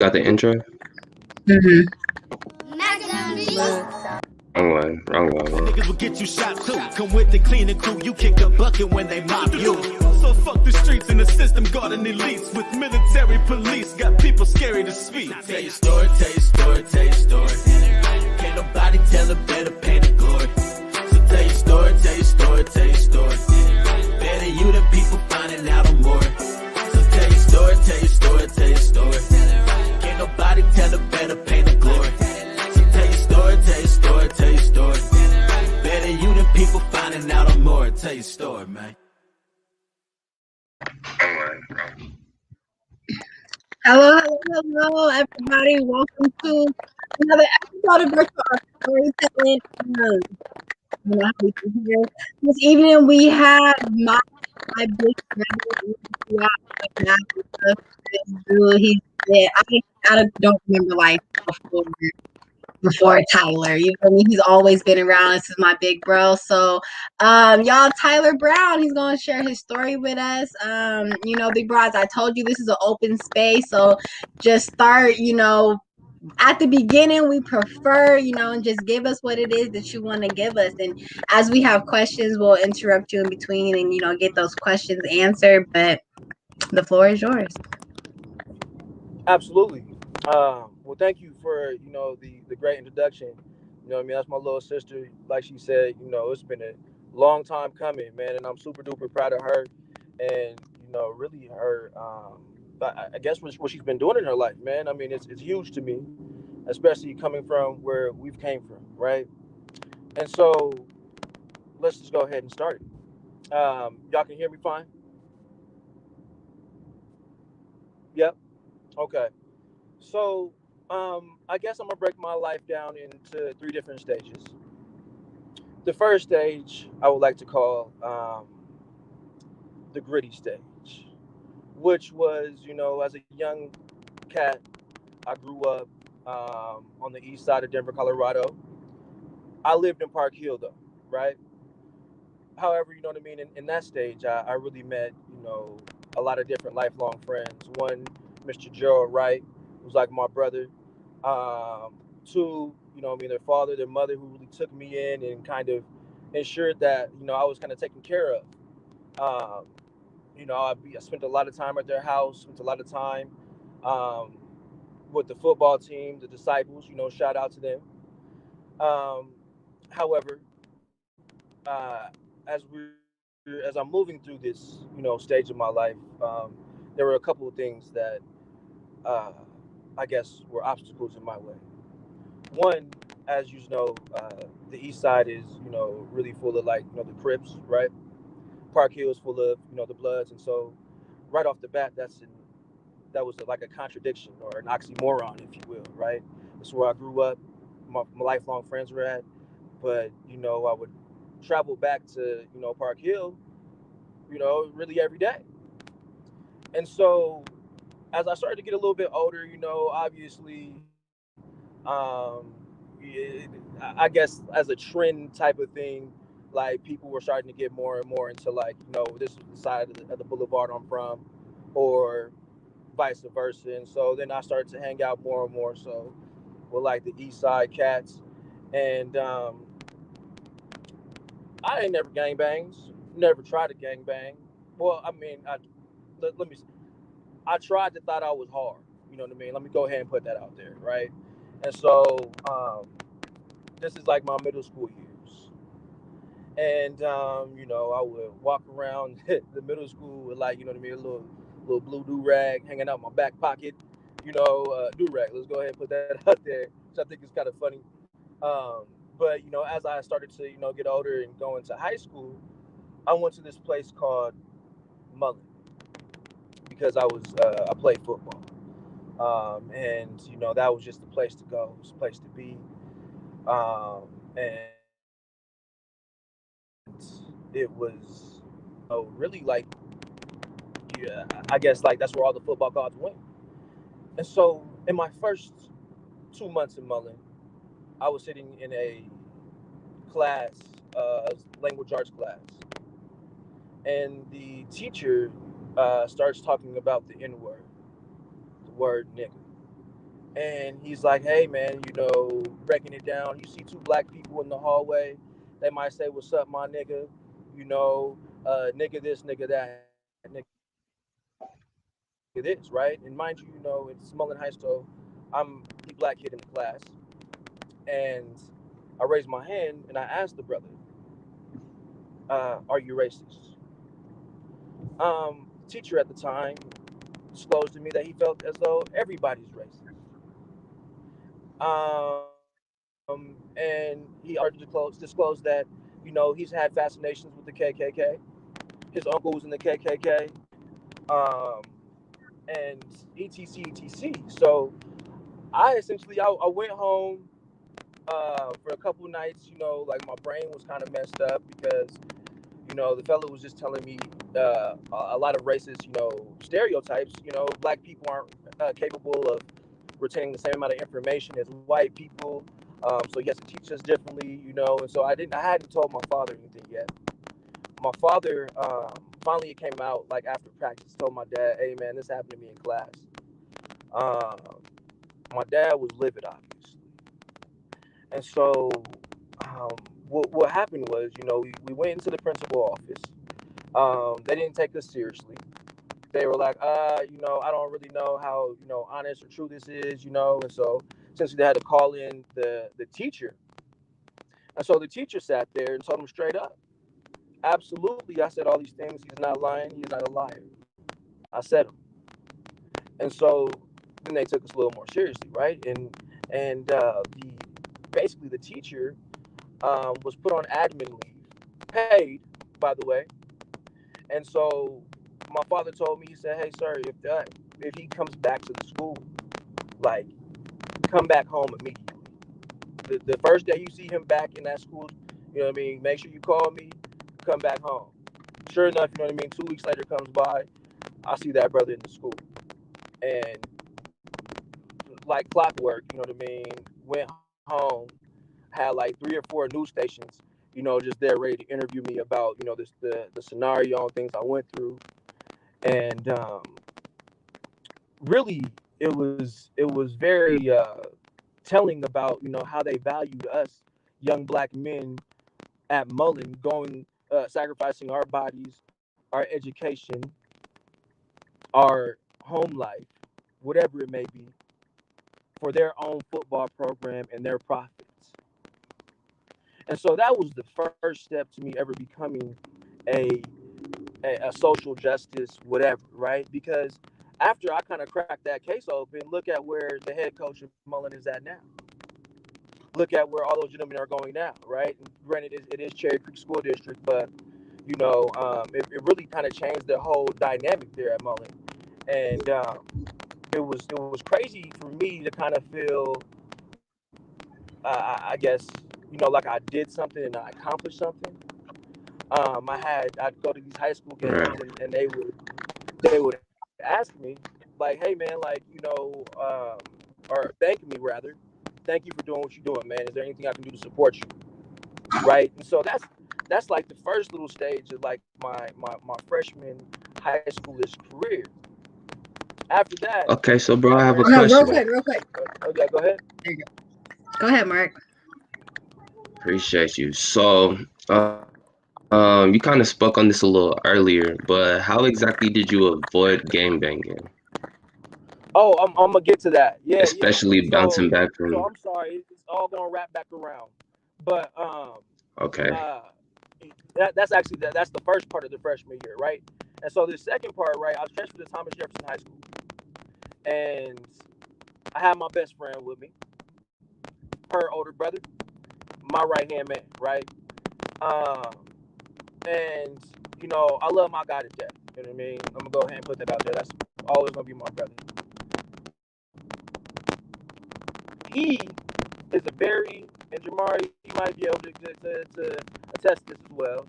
Got the intro? Mm-hmm. Wrong one. Niggas will get you shot too. Come with the cleaning crew, you kick the bucket when they mob you. So fuck the streets and the system guarding elites with military police. Got people scary to speak. Tell your story, tell your story, tell your story. Can't nobody tell a better pain and glory. So tell your story, tell your story, tell your story. Better you than people finding out I'm more. So tell your story, tell your story, tell your story. Can't nobody tell a better pain and glory. So tell your story, tell your story, tell your story. Better you than people finding out I'm more. Tell your story, man. Hello, everybody. Welcome to another episode of Virtual Storytelling. You know how we do here. This evening we have my big brother. He's I don't remember life before Tyler. You feel me? He's always been around. This is my big bro. So y'all, Tylor Brown, he's gonna share his story with us. Big bro, as I told you, this is an open space. So just start, at the beginning, we prefer, and just give us what it is that you want to give us. And as we have questions, we'll interrupt you in between and, get those questions answered. But the floor is yours. Absolutely. Well, thank you for the great introduction. You know what I mean? That's my little sister. Like she said, it's been a long time coming, man, and I'm super duper proud of her, and really her. I guess what she's been doing in her life, man. I mean, it's huge to me, especially coming from where we've came from, right? And so let's just go ahead and start. Y'all can hear me fine? Yep. Okay. So, I guess I'm gonna break my life down into three different stages. The first stage I would like to call the gritty stage, which was, as a young cat, I grew up on the east side of Denver, Colorado. I lived in Park Hill, though, right? However, you know what I mean. In that stage, I really met, a lot of different lifelong friends. One, Mr. Gerald Wright, who's like my brother. Two, their father, their mother, who really took me in and kind of ensured that, I was kind of taken care of. Um, I spent a lot of time at their house, spent a lot of time um, with the football team, the Disciples, shout out to them. Um, However, as I'm moving through this, stage of my life, there were a couple of things that uh, I guess were obstacles in my way. One, as you know, the East Side is really full of like the Crips, right? Park Hill is full of the Bloods, and so right off the bat, that was like a contradiction or an oxymoron, if you will, right? That's where I grew up. My lifelong friends were at, but I would travel back to Park Hill, really every day. And so as I started to get a little bit older, obviously, it, I guess as a trend type of thing, like people were starting to get more and more into like, this is the side of the boulevard I'm from, or vice versa. And so then I started to hang out more and more so with like the East Side cats. And I ain't never gang bangs, never tried to gang bang. Well, I mean, let me. I tried to thought I was hard. You know what I mean? Let me go ahead and put that out there, right? And so this is like my middle school years, and I would walk around the middle school with like what I mean, a little blue do rag hanging out my back pocket, do rag. Let's go ahead and put that out there, which I think is kind of funny. Um, but as I started to get older and go into high school, I went to this place called Mullen because I played football. And that was just the place to go. It was a place to be. And it was really like, yeah, I guess like that's where all the football gods went. And so in my first 2 months in Mullen, I was sitting in a class, language arts class, and the teacher starts talking about the N word, the word nigga. And he's like, hey man, breaking it down. You see two black people in the hallway, they might say, what's up, my nigga? Nigga this, nigga that, nigga this, right? And mind you, it's Mullen High School. I'm the black kid in the class. And I raised my hand and I asked the brother, are you racist? Teacher at the time disclosed to me that he felt as though everybody's racist. And he already disclosed that, he's had fascinations with the KKK. His uncle was in the KKK. And etc. So I went home for a couple of nights. Like my brain was kind of messed up because the fellow was just telling me a lot of racist stereotypes. Black people aren't capable of retaining the same amount of information as white people. So he has to teach us differently. And so I hadn't told my father anything yet. My father finally came out like after practice, told my dad, hey man, this happened to me in class. My dad was livid, obviously. And so what happened was, we went into the principal office. They didn't take us seriously. They were like, I don't really know how, honest or true this is, and so essentially they had to call in the teacher. And so the teacher sat there and told him straight up, absolutely, I said all these things. He's not lying. He's not a liar. I said them. And so then they took us a little more seriously, right? And basically the teacher was put on admin leave, paid, by the way. And so my father told me, he said, hey, sir, if he comes back to the school, like, come back home immediately. The first day you see him back in that school, make sure you call me, come back home. Sure enough, 2 weeks later comes by, I see that brother in the school. And like clockwork, went home, had like 3 or 4 news stations, just there ready to interview me about, the scenario and things I went through. And really, it was very telling about, how they valued us young black men at Mullen, sacrificing our bodies, our education, our home life, whatever it may be, for their own football program and their profits. And so that was the first step to me ever becoming a social justice, whatever, right? Because after I kind of cracked that case open, look at where the head coach of Mullen is at now. Look at where all those gentlemen are going now, right? And granted, it is Cherry Creek School District, but it really kind of changed the whole dynamic there at Mullen. And it was crazy for me to kind of feel, I guess, like I did something and I accomplished something. I'd go to these high school games and they would ask me like, hey man, like, or thank me rather. Thank you for doing what you're doing, man. Is there anything I can do to support you? Right. And so that's like the first little stage of like my freshman high schoolish career. After that. Okay, so bro, I have a No, question. real quick. Okay, go ahead. There you go. Go ahead, Mark. Appreciate you. So, you kind of spoke on this a little earlier, but how exactly did you avoid game banging? Oh, I'm gonna get to that. Yeah, Especially yeah. bouncing back So from. I'm sorry, it's all gonna wrap back around. But Okay. that's actually that's the first part of the freshman year, right? And so the second part, right? I was transferred to Thomas Jefferson High School, and I had my best friend with me, her older brother, my right hand man, right? And I love my guy to death. You know what I mean? I'm gonna go ahead and put that out there. That's always gonna be my brother. He is a very, and Jamari, you might be able to attest to this as well.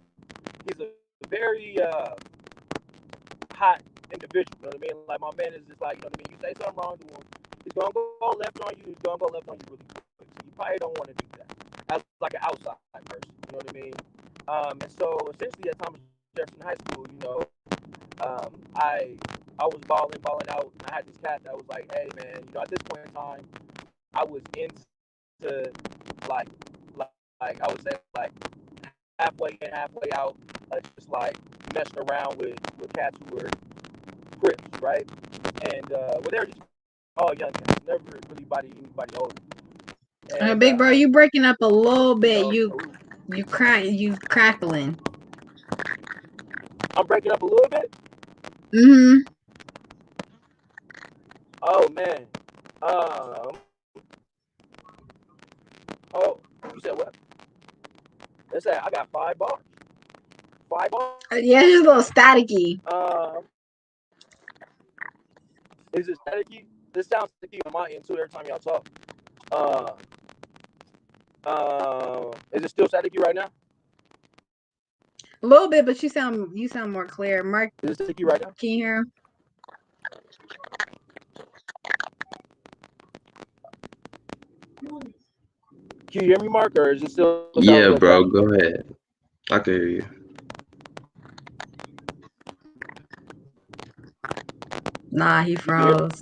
He's a very hot individual. You know what I mean? Like my man is just like, you know what I mean? You say something wrong to him, he's gonna go left on you. He's gonna go left on you really quick. So you probably don't want to do that as like an outside person. You know what I mean? And so essentially at Thomas Jefferson High School, I I was balling out. And I had this cat that was like, hey man, you know, at this point in time, I was into like like I would say like halfway in, halfway out, just like messing around with cats who were crips, right? And well, they were just all young cats, never really anybody older. And Big bro, you breaking up a little bit. you know, You crackling. I'm breaking up a little bit. Mm-hmm. Oh man. Um. Oh, you said what? They said I got 5 bars. 5 bars. Yeah, it's a little staticky. Is it staticky? This sounds staticky on my end too. Every time y'all talk. Uh. Is it still staticky right now? A little bit, but you sound more clear. Mark, is it staticky right now? Can you hear him? Can you hear me, Mark, or is it still Yeah, bro, go ahead. I can hear you. Nah, he froze.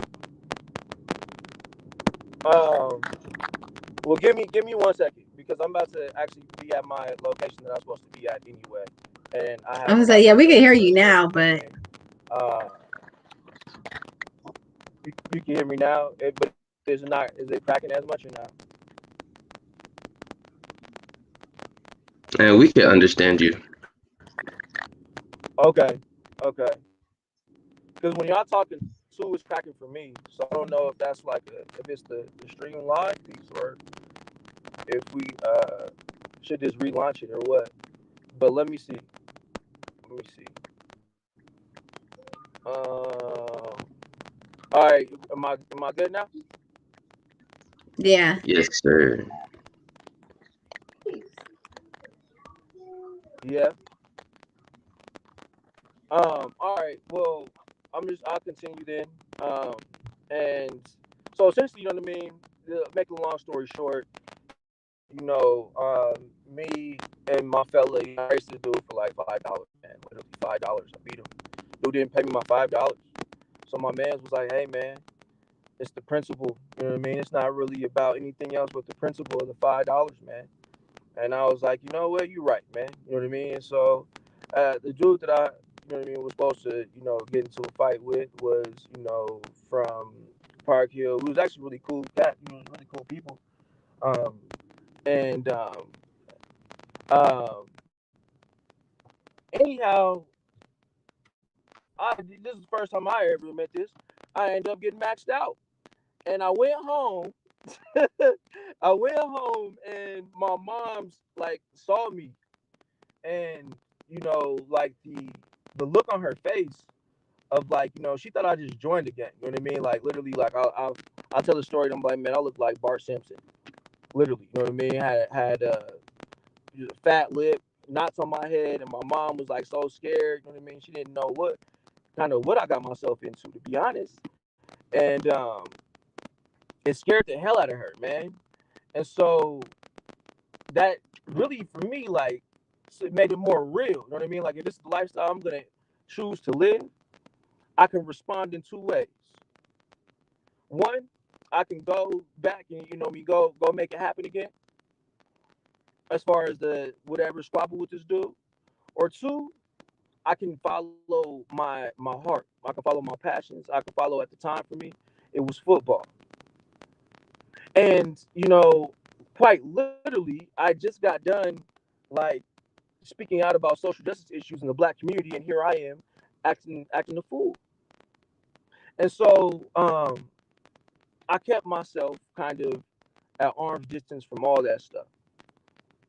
Well, give me 1 second because I'm about to actually be at my location that I'm supposed to be at anyway, and I have. I was like, yeah, we can hear you now, but you can hear me now. But is it cracking as much or not? And we can understand you. Okay. Because when y'all talking, two is cracking for me, so I don't know if that's like if it's the stream live piece or if we should just relaunch it or what. But let me see. All right. Am I good now? yeah. Yes, sir. Yeah. All right. Well, I'll continue then. And so essentially, you know what I mean. Make a long story short, you know, me and my fella, you know, I used to do it for like $5, man. Literally $5. I beat him. Dude didn't pay me my $5. So my man was like, "Hey, man, it's the principle. You know what I mean? It's not really about anything else but the principle of the $5, man." And I was like, you know what, you're right, man. You know what I mean? And so the dude that you know what I mean, was supposed to, you know, get into a fight with was, you know, from Park Hill. He was actually really cool cat. He was really cool people. Um, and um, anyhow, this is the first time I ever admit this. I ended up getting maxed out, and I went home. I went home, and my mom's like saw me, and you know, like the look on her face of like, you know, she thought I just joined the gang. You know what I mean? Like literally, like I'll tell the story. And I'm like, man, I look like Bart Simpson. Literally, you know what I mean? Had a fat lip, knots on my head, and my mom was like so scared. You know what I mean? She didn't know what I got myself into, to be honest. And it scared the hell out of her, man. And so that really for me, like, it made it more real. You know what I mean? Like, if this is the lifestyle I'm gonna choose to live, I can respond in 2 ways. One, I can go back and, you know, go make it happen again, as far as the whatever squabble with this dude. Or two, I can follow my heart. I can follow my passions. I can follow, at the time for me, it was football. And, you know, quite literally, I just got done like speaking out about social justice issues in the black community, and here I am acting a fool. And so I kept myself kind of at arm's distance from all that stuff.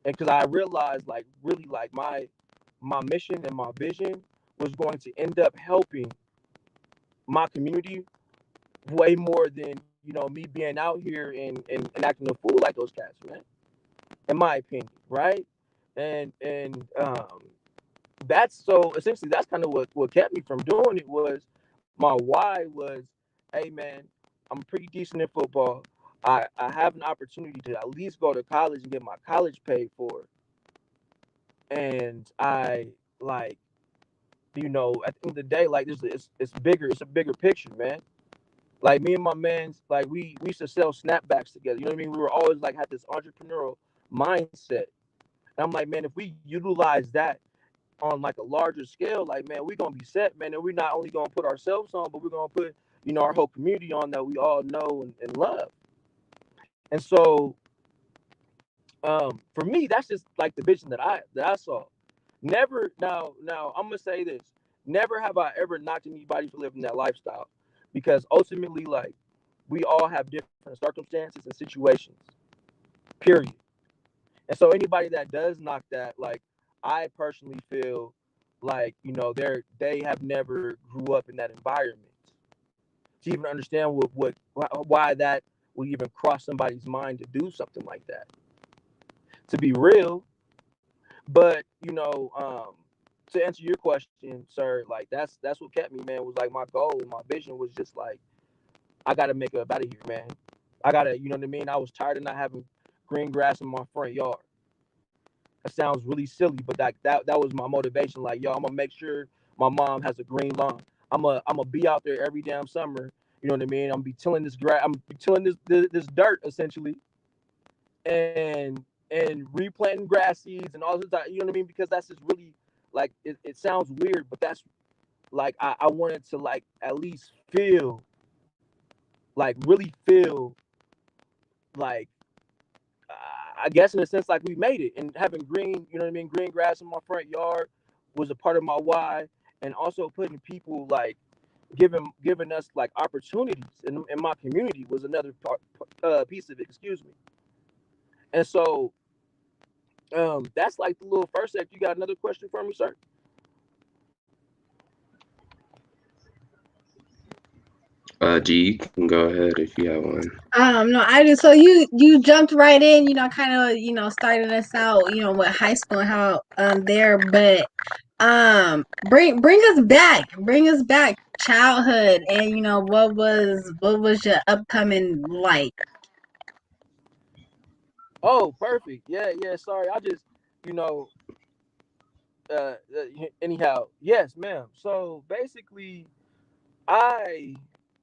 And because I realized, like, really, like, my mission and my vision was going to end up helping my community way more than, you know, me being out here and acting a fool like those cats, man. In my opinion, right? And that's, so essentially that's kind of what kept me from doing it. Was my why was, hey man, I'm pretty decent in football. I have an opportunity to at least go to college and get my college paid for. And I, like, you know, at the end of the day, like it's bigger. It's a bigger picture, man. Like me and my man's, like we used to sell snapbacks together. You know what I mean? We were always like had this entrepreneurial mindset. And I'm like, man, if we utilize that on like a larger scale, like man, we're gonna be set, man. And we're not only gonna put ourselves on, but we're gonna put, you know, our whole community on that we all know and love. And so for me, that's just like the vision that I saw. Never now I'm gonna say this. Never have I ever knocked anybody for living that lifestyle. Because ultimately, like, we all have different circumstances and situations. Period. And so anybody that does knock that, like, I personally feel like, you know, they have never grew up in that environment to even understand why that would even cross somebody's mind to do something like that. To be real, but you know, to answer your question, sir, like that's what kept me, man. Was like my goal, my vision was just like I gotta make it up out of here, man. I gotta, you know what I mean. I was tired of not having green grass in my front yard. That sounds really silly, but that was my motivation. Like, yo, I'm gonna make sure my mom has a green lawn. I'm gonna be out there every damn summer. You know what I mean? I'm gonna be tilling this grass. I'm gonna be tilling this dirt essentially, and replanting grass seeds and all this. You know what I mean? Because that's just really like it sounds weird, but that's like I wanted to like at least feel like really feel like I guess in a sense like we made it, and having green, you know what I mean, green grass in my front yard was a part of my why, and also putting people like giving us like opportunities in my community was another piece of it. Excuse me. And so that's like the little first act. You got another question for me, sir? G, you can go ahead if you have one. No, I do. So you jumped right in, you know, kind of, you know, starting us out, you know, with high school and how there, but bring us back childhood, and you know what was your upcoming like? Oh, perfect. Yeah, yeah. Sorry, I just, you know, anyhow, yes, ma'am. So basically, I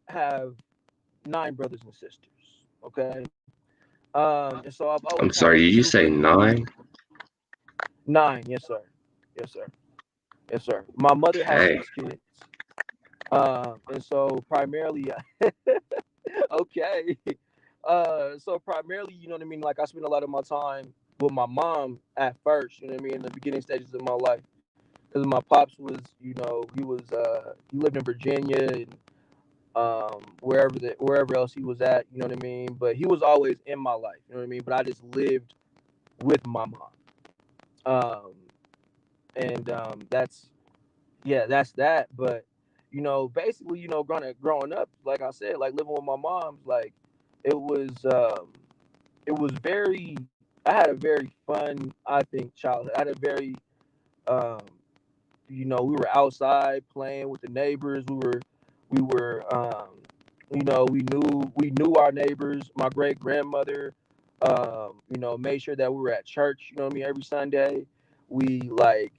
have 9 brothers and sisters. Okay. And so I've I'm always had sorry, this did you say super 9? 9. Yes, sir. Yes, sir. Yes, sir. My mother has Okay. 6 kids. And so primarily, okay. So primarily, you know what I mean. Like I spent a lot of my time with my mom at first. You know what I mean, in the beginning stages of my life, because my pops was, you know, he lived in Virginia and wherever else he was at. You know what I mean. But he was always in my life. You know what I mean. But I just lived with my mom. Um, and that's yeah, that's that. But you know, basically, you know, growing up, like I said, like living with my mom, like it was it was very. I had a very fun, I think, childhood. I had a very, um, you know, we were outside playing with the neighbors. We were, you know, we knew our neighbors. My great grandmother, you know, made sure that we were at church. You know what I mean, every Sunday. We like,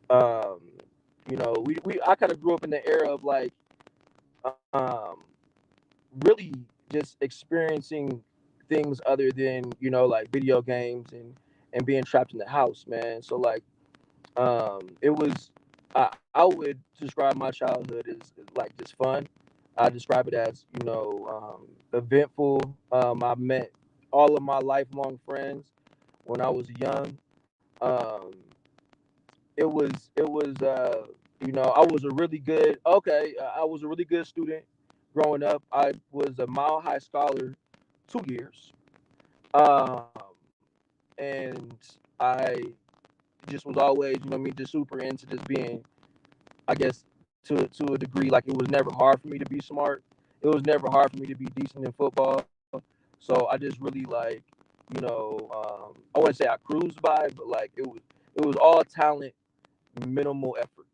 um, you know, we I kind of grew up in the era of like, um, really just experiencing things other than, you know, like video games and being trapped in the house, man. So like, it was I would describe my childhood as like just fun. I describe it as, you know, eventful. I met all of my lifelong friends when I was young. Um, it was you know, I was a really good student growing up. I was a Mile High scholar 2 years. Um, and I just was always, you know what I mean, just super into just being, I guess, to a degree. Like it was never hard for me to be smart. It was never hard for me to be decent in football. So I just really like, you know, I wouldn't say I cruised by, but like it was all talent, minimal effort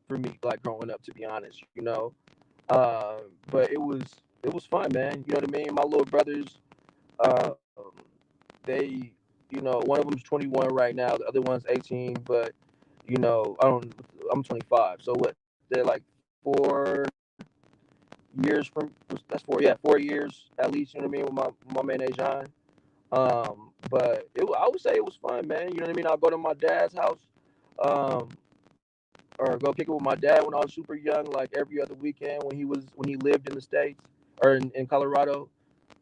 for me. Like growing up, to be honest, you know. But it was fun, man. You know what I mean. My little brothers, um, they, you know, one of them's 21 right now, the other one's 18, but I'm 25, so what? They're like 4 years from that's 4 years at least. You know what I mean? With my man Ajan. But I would say it was fun, man. You know what I mean? I'll go to my dad's house, um, or go kick it with my dad when I was super young, like every other weekend when he lived in the States or in Colorado.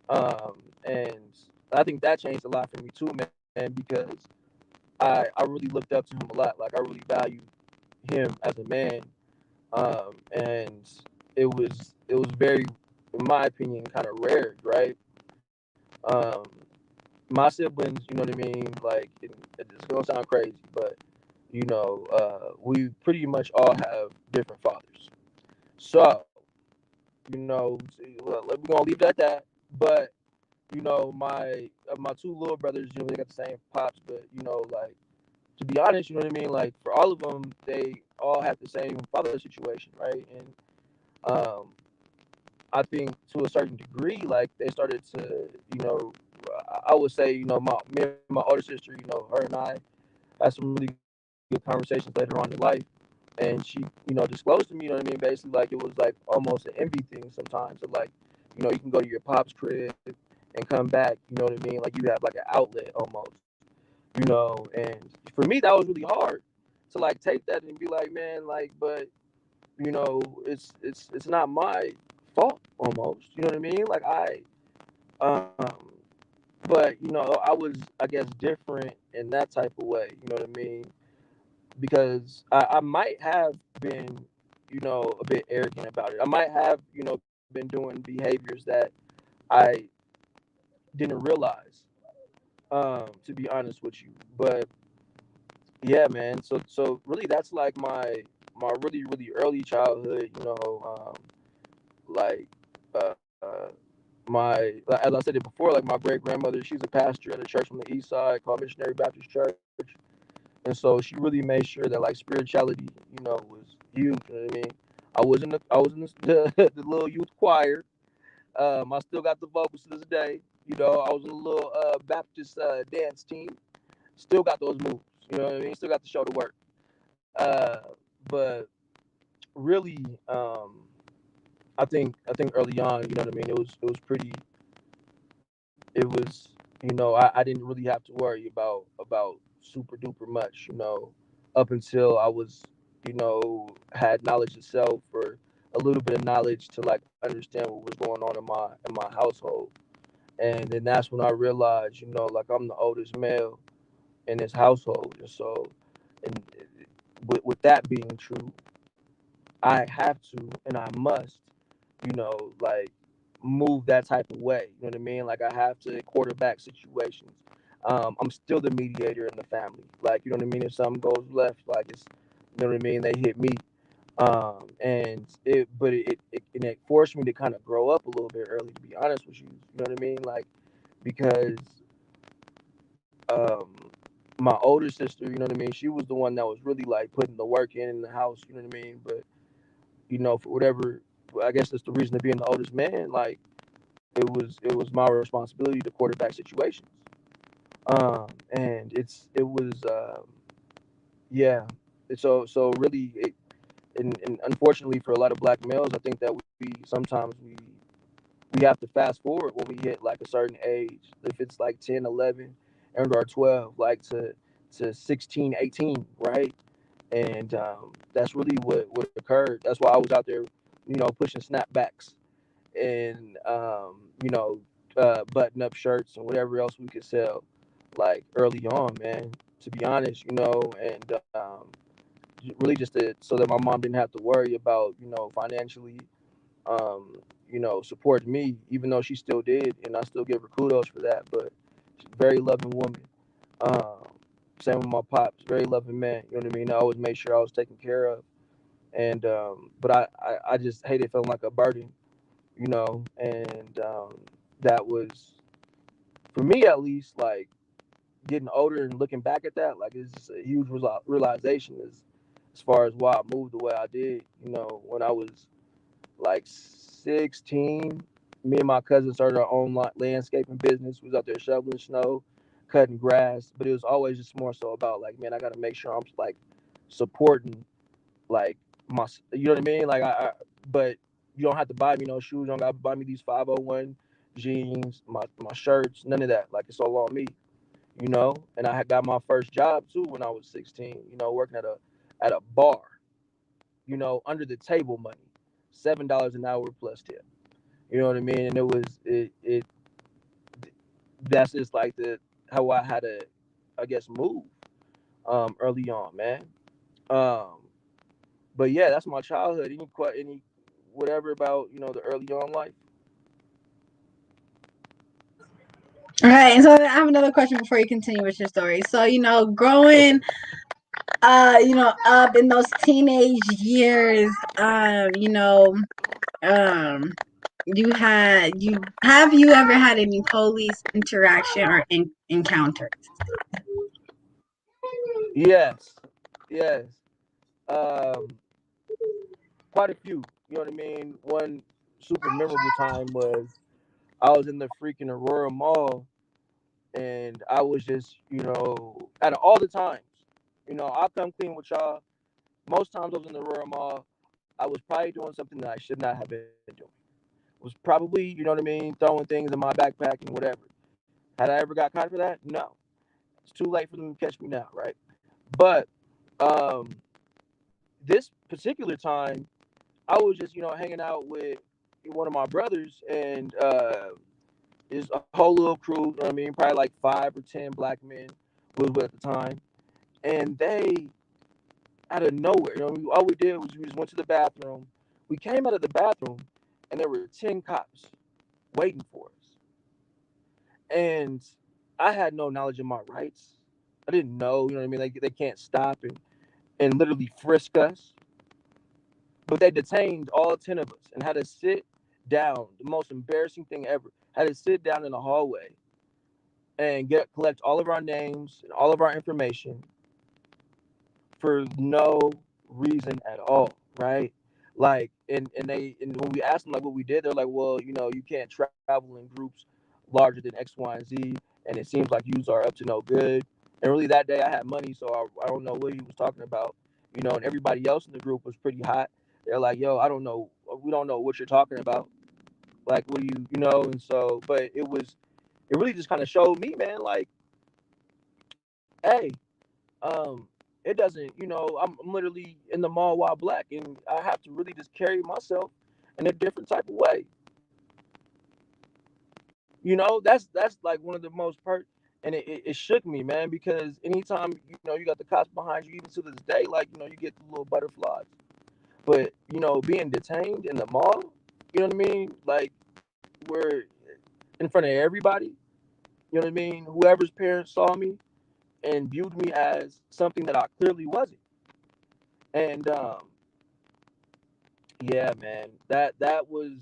And I think that changed a lot for me too, man, because I really looked up to him a lot. Like I really valued him as a man. And it was very, in my opinion, kind of rare, right? Um, my siblings, you know what I mean? Like it's gonna sound crazy, but we pretty much all have different fathers. So, we're gonna leave it at that. But my two little brothers, they got the same pops, but like to be honest, you know what I mean. Like for all of them, they all have the same father situation, right? And um, I think to a certain degree, like they started to, I would say, me and my older sister, her and I had some really good conversations later on in life, and she, disclosed to me, you know what I mean, basically like it was like almost an envy thing sometimes. So like, you can go to your pop's crib and come back, you know what I mean, like you have like an outlet almost, and for me that was really hard to like take that and be like, man, like, but it's not my fault almost. You know what I mean? Like um, but I was, I guess, different in that type of way. You know what I mean? Because I might have been, a bit arrogant about it. I might have, been doing behaviors that I didn't realize. To be honest with you, but yeah, man. So really, that's like my really really early childhood. Like my as I said it before, like my great grandmother, she's a pastor at a church on the east side called Missionary Baptist Church, and so she really made sure that like spirituality, was huge. You know what I mean? I was in the the little youth choir. I still got the vocals to this day. I was in a little Baptist dance team. Still got those moves. You know what I mean? Still got to show the work. Uh, but really, I think early on, you know what I mean. It was pretty. It was, I didn't really have to worry about super duper much, up until I was, had knowledge itself or a little bit of knowledge to like understand what was going on in my household. And then that's when I realized, like I'm the oldest male in this household. And so, and with that being true, I have to and I must, like move that type of way. You know what I mean? Like I have to quarterback situations. I'm still the mediator in the family. Like, you know what I mean? If something goes left, like it's, you know what I mean? They hit me. But it forced me to kind of grow up a little bit early, to be honest with you. You know what I mean? Like, because um, my older sister, you know what I mean? She was the one that was really like putting the work in the house. You know what I mean? But for whatever, I guess that's the reason of being the oldest man. Like it was my responsibility to quarterback situations. And it was yeah. So really, and unfortunately for a lot of black males, I think that we sometimes we have to fast forward when we hit like a certain age. If it's like 10, 11, and or 12, like to 16, 18, right? And that's really what occurred. That's why I was out there, pushing snapbacks and button up shirts and whatever else we could sell, like early on, man. To be honest, and really just so that my mom didn't have to worry about financially, support me, even though she still did, and I still give her kudos for that. But she's a very loving woman. Um, Same with my pops, very loving man. You know what I mean? I always made sure I was taken care of, and but I just hated feeling like a burden, and that was for me at least like getting older and looking back at that, like it's just a huge realization as far as why I moved the way I did. When I was like 16, me and my cousin started our own landscaping business. We was out there shoveling snow, cutting grass, but it was always just more so about like, man, I got to make sure I'm like supporting like my, you know what I mean? Like but you don't have to buy me no shoes. You don't got to buy me these 501 jeans, my shirts, none of that. Like it's all on me, you know. And I had got my first job too when I was 16. You know, working at a bar, you know, under the table money, $7 an hour plus tip. You know what I mean? And it that's just like the how I had to, I guess, move early on, man. Um, but yeah, that's my childhood. Any whatever about the early on life. All right, and so I have another question before you continue with your story. So, growing, Okay. up in those teenage years, have you ever had any police interaction or encounter? Yes, yes. Um, Quite a few. You know what I mean? One super memorable time was I was in the freaking Aurora Mall, and I was just, out of all the times, I'll come clean with y'all. Most times I was in the Aurora Mall, I was probably doing something that I should not have been doing. Was probably, you know what I mean, throwing things in my backpack and whatever. Had I ever got caught for that? No. It's too late for them to catch me now, right? But um, this particular time, I was just, hanging out with one of my brothers, and there's a whole little crew, you know what I mean? Probably like 5 or 10 black men was with at the time. And they, out of nowhere, all we did was we just went to the bathroom. We came out of the bathroom, and there were 10 cops waiting for us. And I had no knowledge of my rights. I didn't know, you know what I mean? Like they can't stop and literally frisk us. But they detained all 10 of us and had us sit down. The most embarrassing thing ever. Had us sit down in the hallway and collect all of our names and all of our information for no reason at all, right? Like, and when we asked them like what we did, they're like, well, you can't travel in groups larger than X, Y, and Z, and it seems like yous are up to no good. And really, that day I had money, so I don't know what he was talking about, and everybody else in the group was pretty hot. They're like, yo, I don't know, we don't know what you're talking about. Like, what do and so, but it really just kind of showed me, man, like, hey, um, it doesn't, I'm literally in the mall while black, and I have to really just carry myself in a different type of way. That's like one of the most and it shook me, man, because anytime you got the cops behind you, even to this day, like you get the little butterflies. But being detained in the mall, you know what I mean? Like we're in front of everybody. You know what I mean? Whoever's parents saw me and viewed me as something that I clearly wasn't. And yeah, man, that was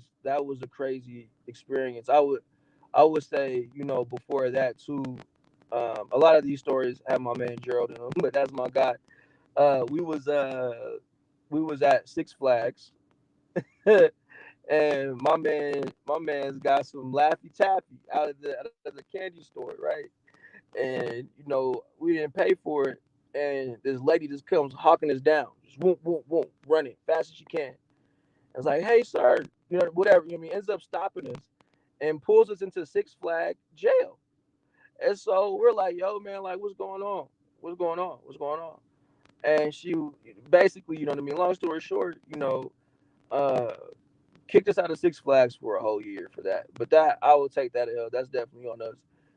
a crazy experience. I would say, before that too. A lot of these stories have my man Gerald in them, but that's my guy. Uh, we was uh, we was at Six Flags, and my man's got some Laffy Taffy out of the candy store, right? And we didn't pay for it, and this lady just comes hawking us down, just whoop whoop whoop, running fast as she can. I was like, hey sir, whatever. I mean, ends up stopping us and pulls us into Six Flag jail. And so we're like, yo, man, like, what's going on? What's going on? What's going on? And she basically, you know what I mean? Long story short, uh, kicked us out of Six Flags for a whole year for that. But that, I will take that L. That's definitely on us.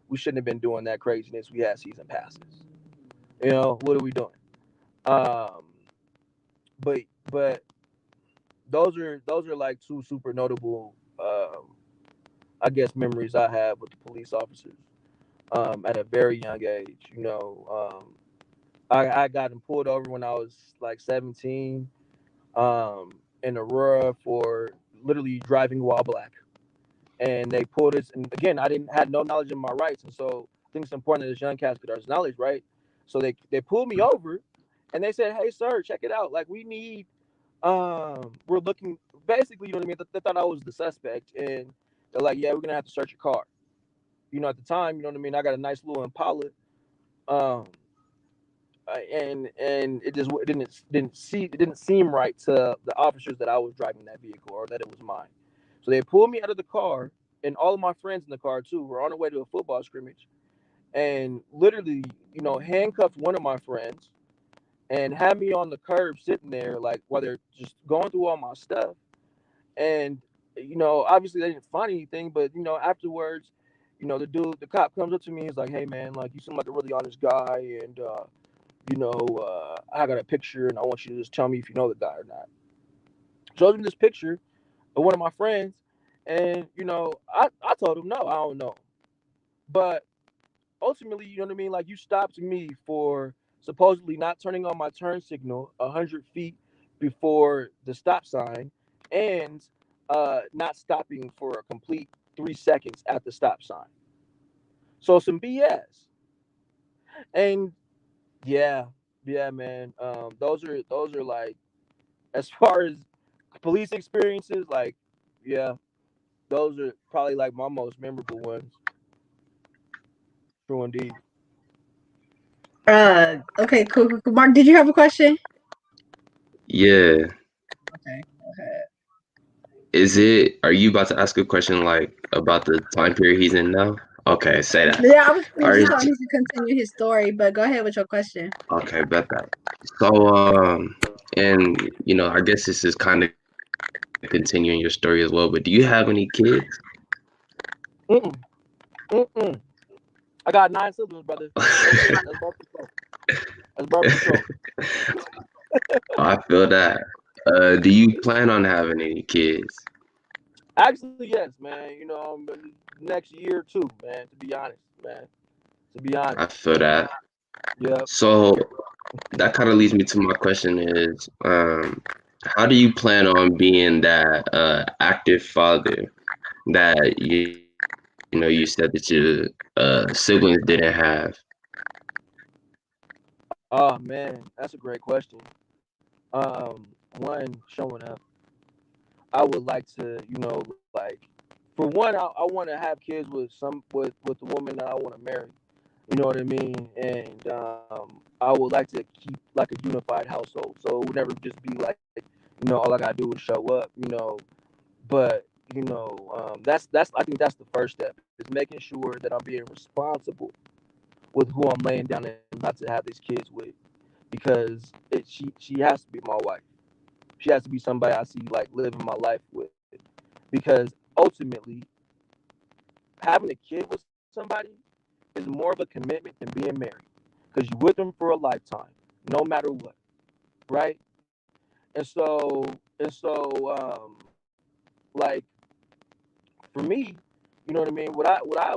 We shouldn't have been doing that craziness. We had season passes. What are we doing? Um, but but those are like two super notable, I guess, memories I have with the police officers at a very young age. I got him pulled over when I was like 17 in Aurora for literally driving while black. And they pulled us, and again, I didn't had no knowledge of my rights, and so I think it's important that this young cats get our knowledge, right? So they pulled me over, and they said, "Hey, sir, check it out. Like, we need, we're looking, basically, you know what I mean? They thought I was the suspect, and they're like, yeah, we're gonna have to search your car. At the time, you know what I mean? I got a nice little Impala, um, and it didn't seem right to the officers that I was driving that vehicle or that it was mine. So they pulled me out of the car, and all of my friends in the car too were on the way to a football scrimmage, and literally, handcuffed one of my friends and had me on the curb sitting there, like while they're just going through all my stuff. And obviously they didn't find anything, but afterwards, the cop comes up to me. He's like, "Hey man, like you seem like a really honest guy, and I got a picture, and I want you to just tell me if you know the guy or not." Shows me this picture of one of my friends, and I told him no, I don't know. But ultimately, you know what I mean? Like you stopped me for supposedly not turning on my turn signal 100 feet before the stop sign, and not stopping for a complete 3 seconds at the stop sign. So some BS. And yeah, yeah, man. Those are like, as far as police experiences, like, yeah, those are probably like my most memorable ones. True indeed. Okay, cool. Mark, did you have a question? Yeah. Okay. Are you about to ask a question like about the time period he's in now? Okay, say that. Yeah, I was All just right. telling him to continue his story, but go ahead with your question. Okay, bet that. So, and I guess this is kind of continuing your story as well, but do you have any kids? Mm-mm. Mm-mm. I got 9 siblings, brother. That's birth control. That's birth control. I feel that. Do you plan on having any kids? Actually, yes, man. Next year or two, man. To be honest, man. To be honest. I feel that. Yep. So that kind of leads me to my question is, how do you plan on being that active father that you said that your siblings didn't have? Oh man, that's a great question. One, showing up. I would like to, like, for one, I want to have kids with the woman that I want to marry. You know what I mean? And I would like to keep like a unified household, so it would never just be like, all I gotta do is show up. But that's I think that's the first step, is making sure that I'm being responsible with who I'm laying down and about to have these kids with, because she has to be my wife. She has to be somebody I see like living my life with, because ultimately having a kid with somebody is more of a commitment than being married, because you're with them for a lifetime, no matter what, right? And so like, for me, you know what I mean, what I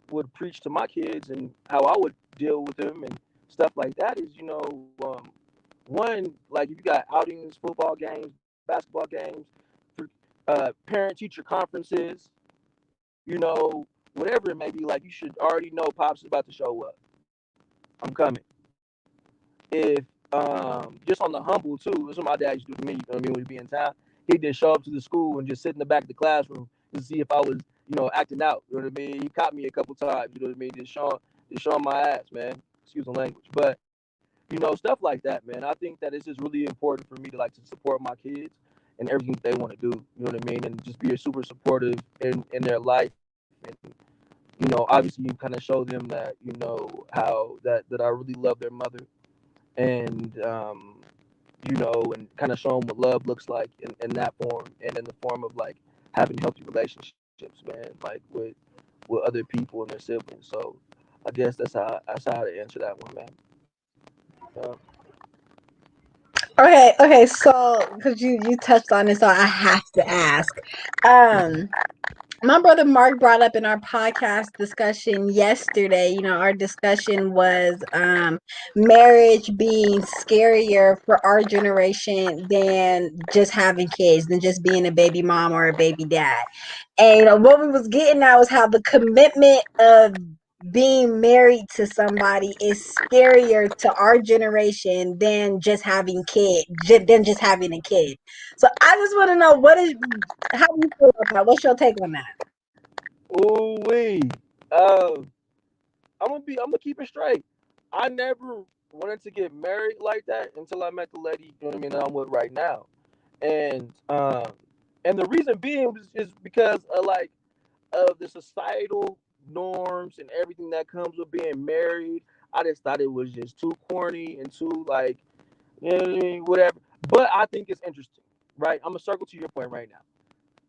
would preach to my kids and how I would deal with them and stuff like that is, one, like, if you got outings, football games, basketball games, parent teacher conferences, whatever it may be, like, you should already know pops is about to show up. I'm coming. If just on the humble too, that's what my dad used to do to me. You know what I mean? When he'd be in town, he'd just show up to the school and just sit in the back of the classroom to see if I was, acting out. You know what I mean? He caught me a couple times. You know what I mean? Just showing my ass, man. Excuse the language, but stuff like that, man. I think that it's just really important for me to like to support my kids and everything that they want to do. You know what I mean? And just be a super supportive in their life. And obviously, you kind of show them that how that I really love their mother, and and kind of show them what love looks like in that form, and in the form of like having healthy relationships, man, like with other people and their siblings. So I guess that's how to answer that one, man. Uh, Okay, so because you touched on it, so I have to ask. My brother Mark brought up in our podcast discussion yesterday, our discussion was marriage being scarier for our generation than just having kids, than just being a baby mom or a baby dad. And what we was getting at was how the commitment of being married to somebody is scarier to our generation than just having a kid. So I just want to know, how do you feel about that? What's your take on that? Ooh wee. I'm gonna keep it straight. I never wanted to get married like that until I met the lady, you know what I mean, that I'm with right now. And the reason being is because of the societal norms and everything that comes with being married. I just thought it was just too corny and too like, you know what I mean, whatever. But I think it's interesting, right? I'm gonna circle to your point right now.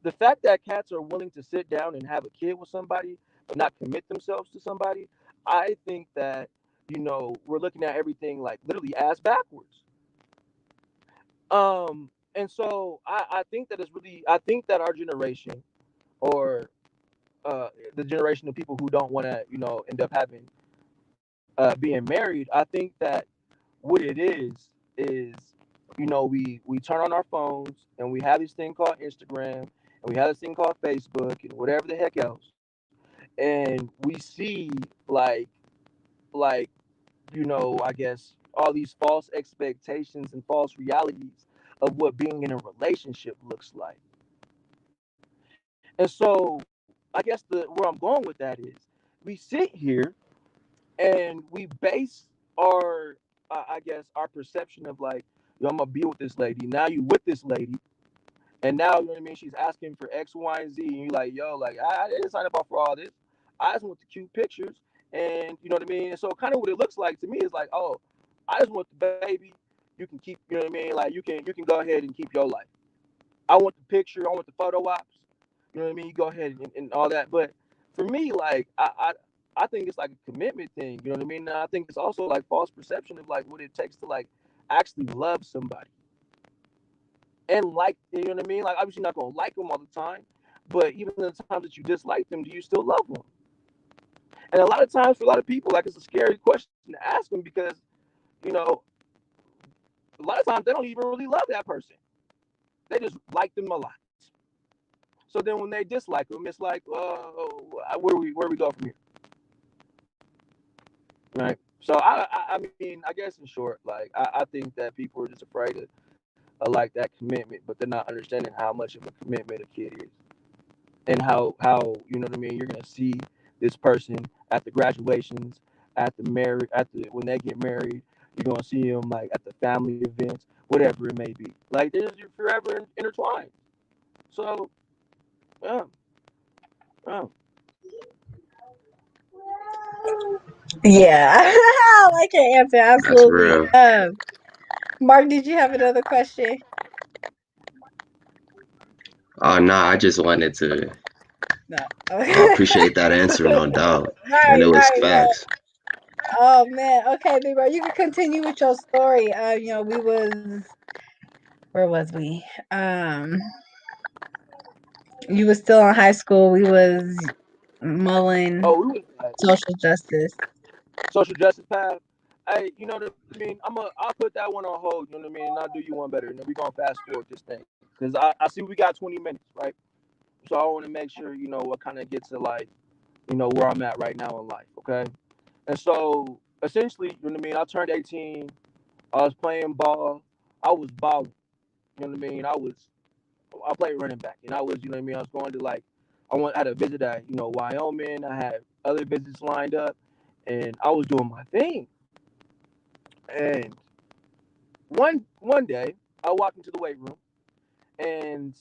The fact that cats are willing to sit down and have a kid with somebody but not commit themselves to somebody, I think that, we're looking at everything like literally ass backwards. And so I think that it's really, I think that our generation, or the generation of people who don't want to, end up having being married, I think that what it is, we turn on our phones and we have this thing called Instagram and we have this thing called Facebook and whatever the heck else, and we see like I guess all these false expectations and false realities of what being in a relationship looks like. And so I guess where I'm going with that is we sit here and we base our I guess our perception of like, yo, I'm gonna be with this lady. Now you with this lady, and now you know what I mean. She's asking for X, Y, and Z, and you're like, yo, like I didn't sign up for all this. I just want the cute pictures, and you know what I mean. And so kind of what it looks like to me is like, oh, I just want the baby. You can keep, you know what I mean. Like you can go ahead and keep your life. I want the picture. I want the photo ops. You know what I mean. You go ahead and all that. But for me, like I think it's like a commitment thing. You know what I mean. And I think it's also like false perception of like what it takes to like actually love somebody and like, you know what I mean. Like obviously you're not gonna like them all the time, but even the times that you dislike them, do you still love them? And a lot of times for a lot of people, like it's a scary question to ask them because you know a lot of times they don't even really love that person. They just like them a lot. So then when they dislike them, it's like, where we go from here, right? So I mean, I guess in short, like I think that people are just afraid of like that commitment, but they're not understanding how much of a commitment a kid is, and how you know what I mean. You're gonna see this person at the graduations, at the marriage, at the when they get married. You're gonna see them like at the family events, whatever it may be. Like you're forever intertwined. So yeah, yeah. Yeah, I like your answer. That's Absolutely. real. Mark, did you have another question? Oh no, I just wanted to No. appreciate that answer, no doubt. And Right, it was right, right. facts. Oh man. Okay, big bro, you can continue with your story. We was where was we? You was still in high school. We was mulling Oh, we was like social justice. social justice path. Hey, you know what I mean? I'll put that one on hold. You know what I mean? And I'll do you one better. And then we gonna fast forward this thing because I see we got 20 minutes, right? So I want to make sure what kind of gets to like where I'm at right now in life. Okay, and so essentially, you know what I mean? I turned 18. I was playing ball. I was balling. You know what I mean? I played running back, and I was you know what I mean. I was going to like had a visit at Wyoming. I had other visits lined up, and I was doing my thing. And one day, I walked into the weight room, and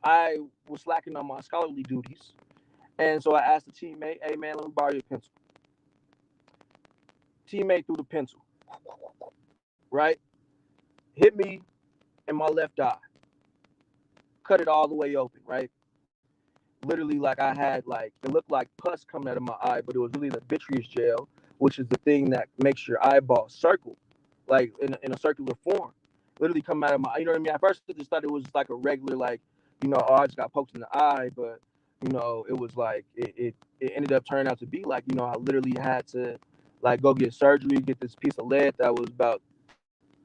I was slacking on my scholarly duties, and so I asked a teammate, "Hey man, let me borrow your pencil." Teammate threw the pencil, right, hit me in my left eye, cut it all the way open, right. Literally, like I had like it looked like pus coming out of my eye, but it was really the vitreous gel, which is the thing that makes your eyeball circle, like in a circular form. Literally come out of my, you know what I mean. At first, I just thought it was just like a regular, like oh, I just got poked in the eye, but it was like it ended up turning out to be like I literally had to like go get surgery, get this piece of lead that was about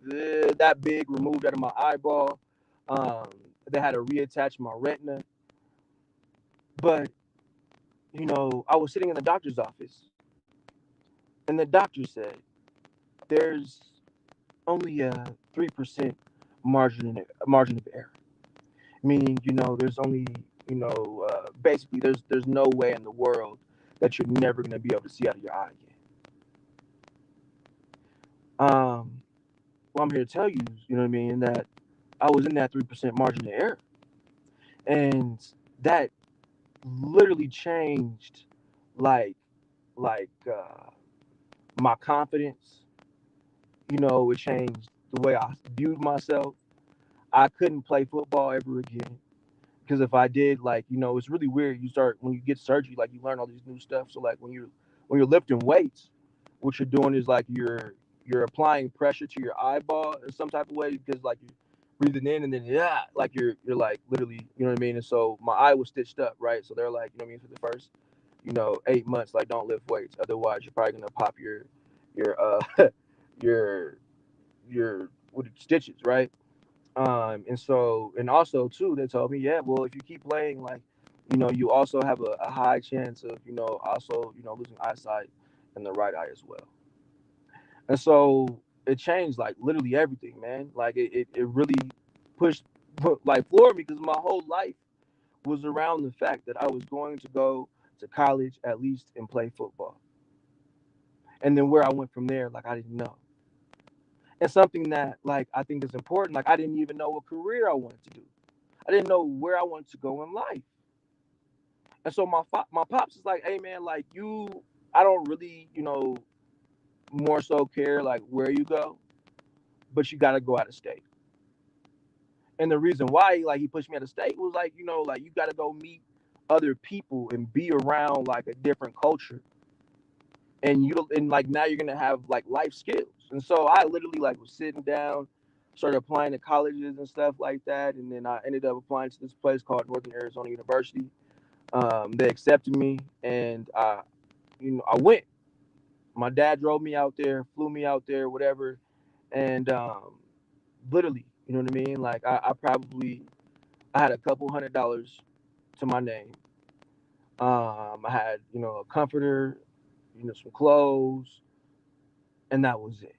that big removed out of my eyeball. Um, they had to reattach my retina, but I was sitting in the doctor's office, and the doctor said there's only a 3% margin of error, meaning there's only basically there's no way in the world that you're never going to be able to see out of your eye again. What I'm here to tell you, you know what I mean, that I was in that 3% margin of error, and that literally changed, like, my confidence. You know, it changed the way I viewed myself. I couldn't play football ever again because if I did, like, you know, it's really weird. You start when you get surgery, like you learn all these new stuff. So like when you're lifting weights, what you're doing is like you're applying pressure to your eyeball in some type of way because like you're breathing in and then like you're like literally, you know what I mean. And so my eye was stitched up, right? So they're like, you know what I mean, for the first 8 months, like don't lift weights, otherwise you're probably gonna pop your your with stitches, right? And so, and also too, they told me, yeah, well, if you keep playing, like, you also have a high chance of, also, losing eyesight in the right eye as well. And so it changed like literally everything, man. Like it really pushed, like floored me because my whole life was around the fact that I was going to go to college at least and play football. And then where I went from there, like I didn't know. And something that like I think is important, like I didn't even know what career I wanted to do. I didn't know where I wanted to go in life. And so my pops is like, hey man, like I don't really, more so care like where you go, but you got to go out of state. And the reason why like he pushed me out of state was like, like you got to go meet other people and be around like a different culture. And like now you're gonna have like life skills. And so I literally like was sitting down, started applying to colleges and stuff like that, and then I ended up applying to this place called Northern Arizona University. They accepted me, and I went. My dad drove me out there, flew me out there, whatever, and literally, you know what I mean. Like I had a couple $100 to my name. I had a comforter, some clothes, and that was it.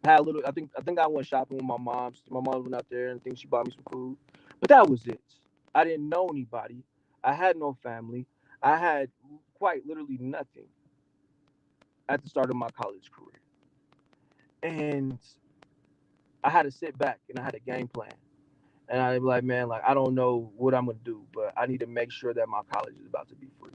Had a little. I think I went shopping with my mom. My mom went out there and I think she bought me some food, but that was it. I didn't know anybody. I had no family. I had quite literally nothing at the start of my college career, and I had to sit back and I had a game plan. And I'd be like, man, like I don't know what I'm gonna do, but I need to make sure that my college is about to be free.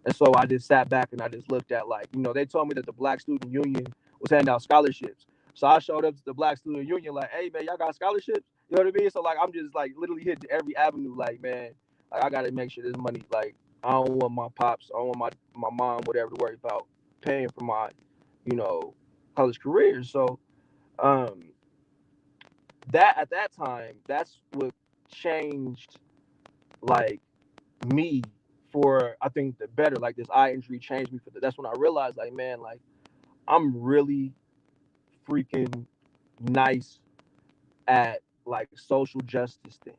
And so I just sat back and I just looked at like, they told me that the Black Student Union was handing out scholarships. So I showed up to the Black Student Union like, hey man, y'all got scholarships? You know what I mean? So like I'm just like literally hitting every avenue, like, man, like I gotta make sure this money, like I don't want my pops, I don't want my mom, whatever, to worry about paying for my, you know, college career. So um that at that time, that's what changed like me for I think the better. Like this eye injury changed me for that's when I realized like man, like I'm really freaking nice at like social justice things.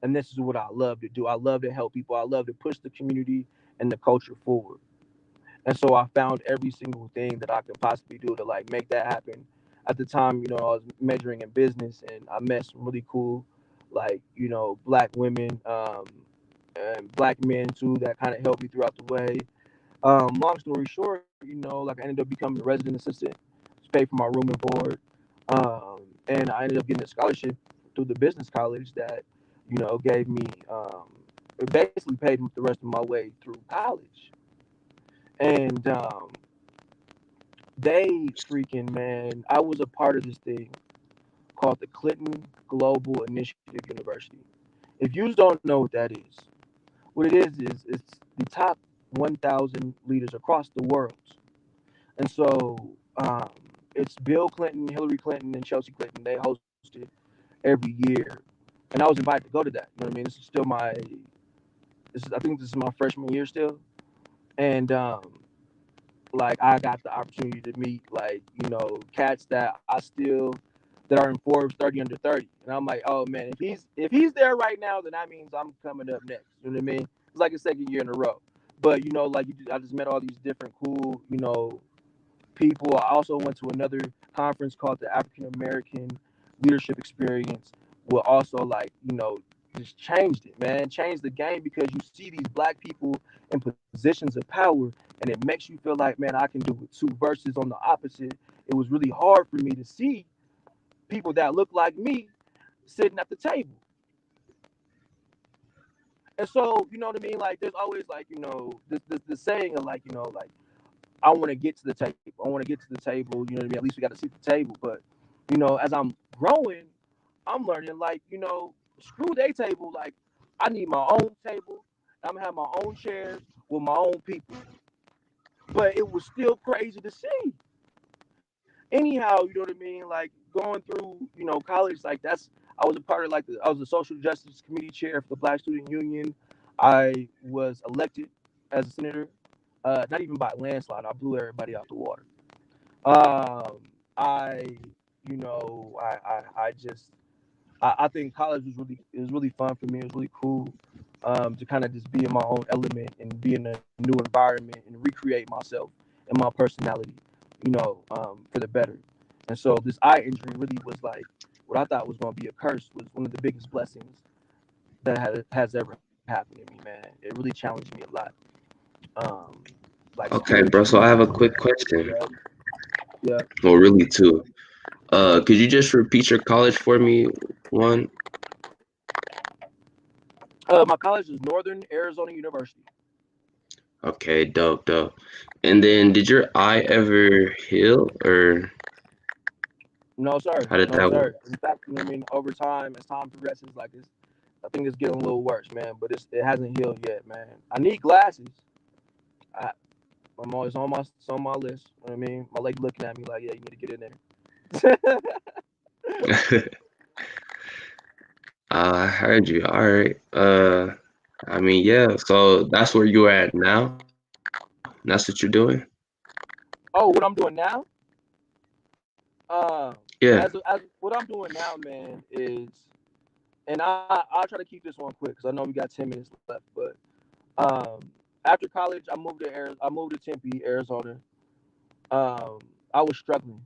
And this is what I love to do. I love to help people. I love to push the community and the culture forward. And so I found every single thing that I could possibly do to like make that happen. At the time, I was majoring in business and I met some really cool, like, black women, and black men too that kind of helped me throughout the way. Long story short, like I ended up becoming a resident assistant, paid for my room and board. And I ended up getting a scholarship through the business college that, gave me, it basically paid the rest of my way through college. And they freaking, man, I was a part of this thing called the Clinton Global Initiative University. If you don't know what that is, what it is it's the top 1,000 leaders across the world. And so um, it's Bill Clinton, Hillary Clinton, and Chelsea Clinton. They host it every year. And I was invited to go to that. You know what I mean? This is still I think this is my freshman year still. And like I got the opportunity to meet like, cats that are in Forbes 30 under 30. And I'm like, oh man, if he's there right now, then that means I'm coming up next. You know what I mean? It's like a second year in a row. But like I just met all these different cool, people. I also went to another conference called the African American Leadership Experience, where also like, just changed it, man. Changed the game because you see these black people in positions of power and it makes you feel like, man, I can do it too. Versus on the opposite, it was really hard for me to see people that look like me sitting at the table. And so, you know what I mean? Like, there's always like, you know, the saying of like, you know, like, I want to get to the table. I want to get to the table. You know what I mean? At least we got to see the table. But, you know, as I'm growing, I'm learning like, you know, screw their table. Like, I need my own table. I'm gonna have my own chairs with my own people. But it was still crazy to see. Anyhow, you know what I mean? Like going through, you know, college, like I was a part of like I was the social justice committee chair for the Black Student Union. I was elected as a senator, not even by a landslide. I blew everybody out the water. I, you know, I just I think college was really fun for me. It was really cool to kind of just be in my own element and be in a new environment and recreate myself and my personality, you know, for the better. And so this eye injury really was like what I thought was going to be a curse was one of the biggest blessings that has ever happened to me, man. It really challenged me a lot. Um, like Okay, bro. So I have a quick question. yeah. Well, really two. Could you just repeat your college for me? One. My college is Northern Arizona University. Okay, dope, dope. And then, did your eye ever heal, or No, sir. how did No, that sir. work? In fact, I mean, over time, as time progresses, like this, I think it's getting a little worse, man. But it hasn't healed yet, man. I need glasses. I, I'm always it's on my list. You know what I mean, my lady looking at me like, yeah, you need to get in there. I heard you. All right. I mean, yeah. So that's where you're at now. That's what you're doing. Oh, what I'm doing now? Yeah. As what I'm doing now, man, is, and I'll try to keep this one quick because I know we got 10 minutes left. But after college, I moved to Tempe, Arizona. Um, I was struggling,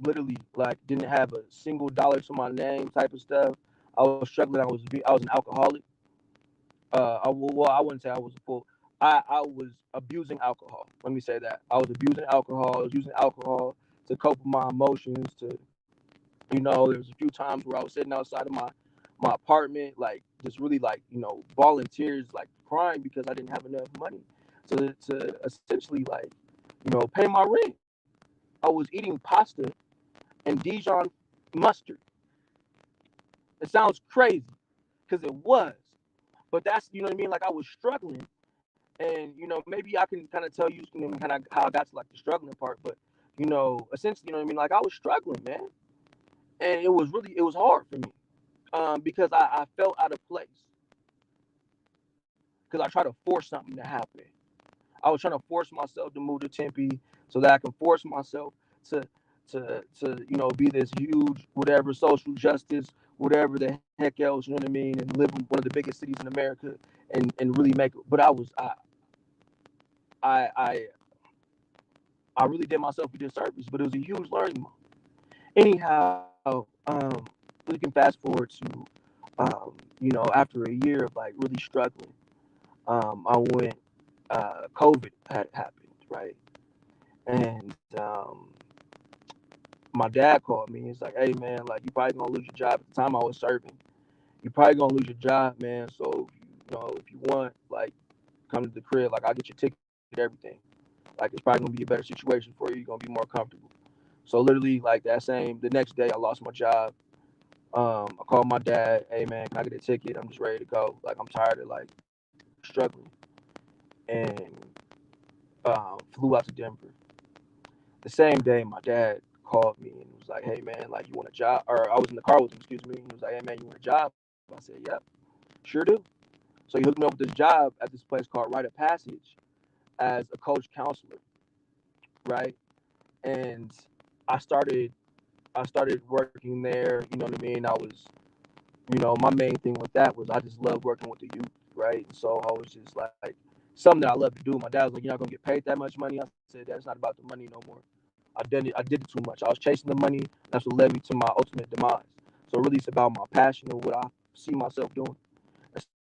literally, like didn't have a single dollar to my name, type of stuff. I was struggling. I was an alcoholic. I wouldn't say I was a full. I was abusing alcohol. Let me say that I was abusing alcohol. I was using alcohol to cope with my emotions. There was a few times where I was sitting outside of my apartment, like just really like volunteers, like crying because I didn't have enough money to essentially like pay my rent. I was eating pasta and Dijon mustard. It sounds crazy because it was, but that's what I mean. Like I was struggling, and maybe I can kind of tell you, kind of how I got to like the struggling part. But essentially, what I mean. Like I was struggling, man, and it was hard for me because I felt out of place because I tried to force something to happen. I was trying to force myself to move to Tempe so that I can force myself to be this huge whatever social justice, whatever the heck else, you know what I mean, and live in one of the biggest cities in America and really make it. But I I really did myself a disservice, but it was a huge learning moment. Anyhow, we can fast forward to after a year of like really struggling, I went COVID had happened, right? And my dad called me. He's like, "Hey man, like you probably gonna lose your job." At the time I was serving, you probably gonna lose your job, man. So if you want, like, come to the crib, like I'll get your ticket, everything. Like it's probably gonna be a better situation for you. You're gonna be more comfortable. So literally, like the next day, I lost my job. I called my dad. Hey man, can I get a ticket? I'm just ready to go. Like I'm tired of like struggling, and flew out to Denver. The same day, my dad called me and was like, "Hey man, like you want a job?" Or I was in the car with him. Excuse me. He was like, "Hey man, you want a job?" I said, "Yep, sure do." So he hooked me up with this job at this place called Rite of Passage as a coach counselor, right? And I started working there. You know what I mean? I was, my main thing with that was I just loved working with the youth, right? And so I was just like something that I love to do. My dad was like, "You're not gonna get paid that much money." I said, "That's not about the money no more. I did it too much. I was chasing the money. That's what led me to my ultimate demise. So really, it's about my passion and what I see myself doing."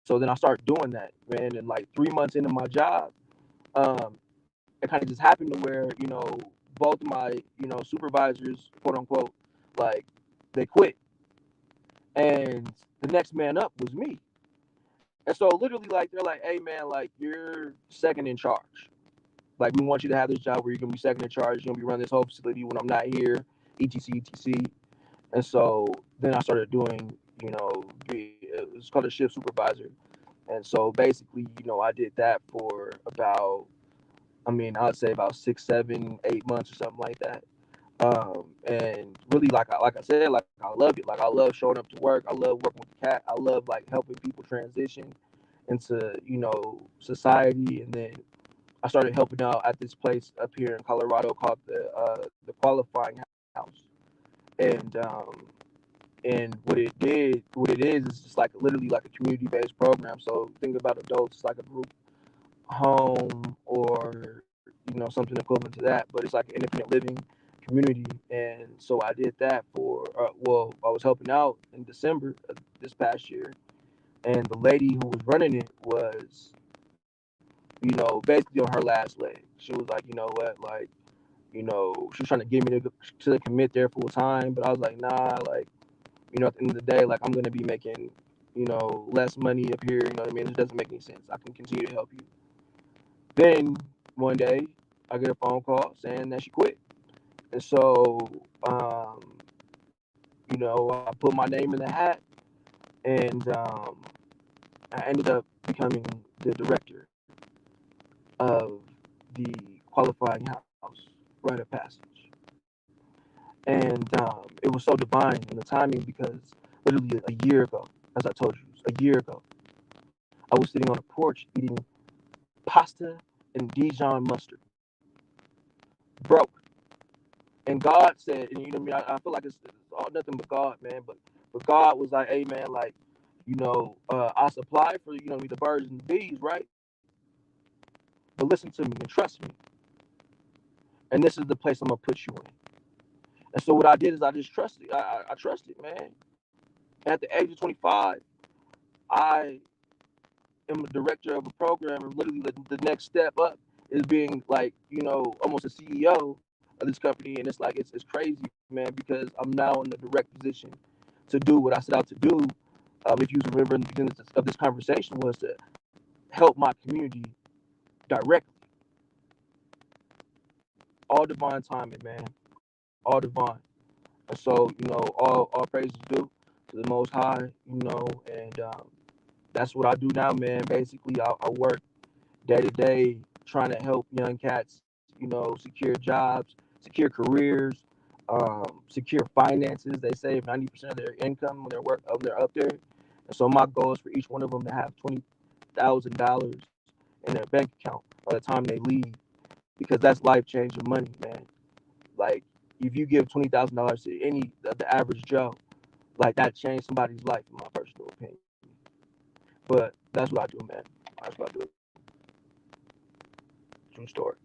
So then I started doing that, man. And like 3 months into my job, um, it kind of just happened to where, both my, supervisors, quote unquote, like, they quit. And the next man up was me. And so literally, like, they're like, hey, man, like, you're second in charge. Like, we want you to have this job where you're going to be second in charge. You're going to be running this whole facility when I'm not here, etc., etc. And so then I started doing, it's called a shift supervisor. And so basically, I did that for about, I'd say about 6, 7, 8 months or something like that. And really, like I said, like, I love it. Like, I love showing up to work. I love working with the cat. I love, like, helping people transition into, society. And then I started helping out at this place up here in Colorado called the Qualifying House. And what it is just like literally like a community-based program. So think about adults, like a group home or something equivalent to that, but it's like an independent living community. And so I did that for I was helping out in December of this past year, and the lady who was running it was basically on her last leg. She was like, you know what, like, she was trying to get me to commit there full time, but I was like, nah, like, at the end of the day, like, I'm gonna be making less money up here. You know what I mean? It doesn't make any sense. I can continue to help you. Then one day, I get a phone call saying that she quit. And so, I put my name in the hat, and I ended up becoming the director of the qualifying house, rite of passage. And it was so divine in the timing because literally a year ago, as I told you, a year ago, I was sitting on a porch eating pasta and Dijon mustard, broke. And God said, and what I mean, I feel like it's all nothing but God, man. But God was like, hey, man, like, I supply for the birds and the bees, right? But listen to me and trust me. And this is the place I'm gonna put you in. And so what I did is I just trusted. I trusted, man. At the age of 25, I am a director of a program, and literally the next step up is being like, almost a CEO of this company. And it's like it's crazy, man, because I'm now in the direct position to do what I set out to do. If you remember in the beginning of this conversation, was to help my community directly. All divine timing, man. All divine. And so, all praises due to the Most High, and that's what I do now, man. Basically, I work day to day trying to help young cats, secure jobs, secure careers, secure finances. They save 90% of their income when they're up there. And so my goal is for each one of them to have $20,000 in their bank account by the time they leave, because that's life changing money, man. Like, if you give $20,000 to any the average Joe, like, that changed somebody's life, in my personal opinion. But that's what I do, man. That's what I do. True story.